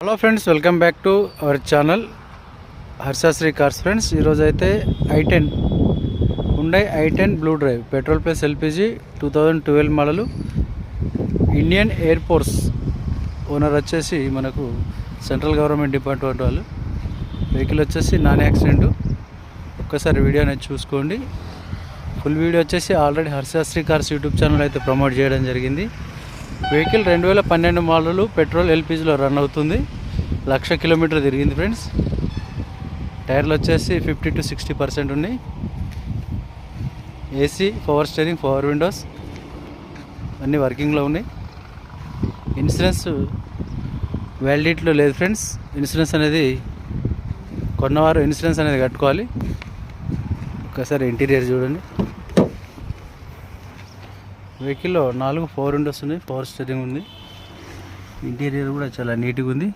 Hello friends, welcome back to our channel Harshasri cars. Friends, ఈరోజు అయితే i10 Hyundai i10 blue drive petrol plus LPG 2012 model Indian air force owner వచ్చేసి మనకు central government department వాళ్ళు. Vehicle వచ్చేసి non accident. ఒక్కసారి video అనేది చూసుకోండి. Full video వచ్చేసి already Harshasri cars YouTube channel అయితే ప్రమోట్ చేయడం జరిగింది. వెహికల్ 2012 మోడలు పెట్రోల్ ఎల్పిజిలో రన్ అవుతుంది. 1,00,000 కిలోమీటర్ తిరిగింది ఫ్రెండ్స్. టైర్లు వచ్చేసి 50 to 60% ఉన్నాయి. AC, power steering, power Windows అన్నీ వర్కింగ్లో ఉన్నాయి. ఇన్సూరెన్స్ వ్యాలిడిటీలో లేదు ఫ్రెండ్స్. ఇన్సూరెన్స్ అనేది కొన్నవారు ఇన్సూరెన్స్ అనేది కట్టుకోవాలి. ఒకసారి ఇంటీరియర్ చూడండి. వెహికల్లో 4 పవర్ విండోస్ ఉన్నాయి, పవర్ స్టీరింగ్ ఉంది. ఇంటీరియర్ కూడా చాలా నీట్గా ఉంది.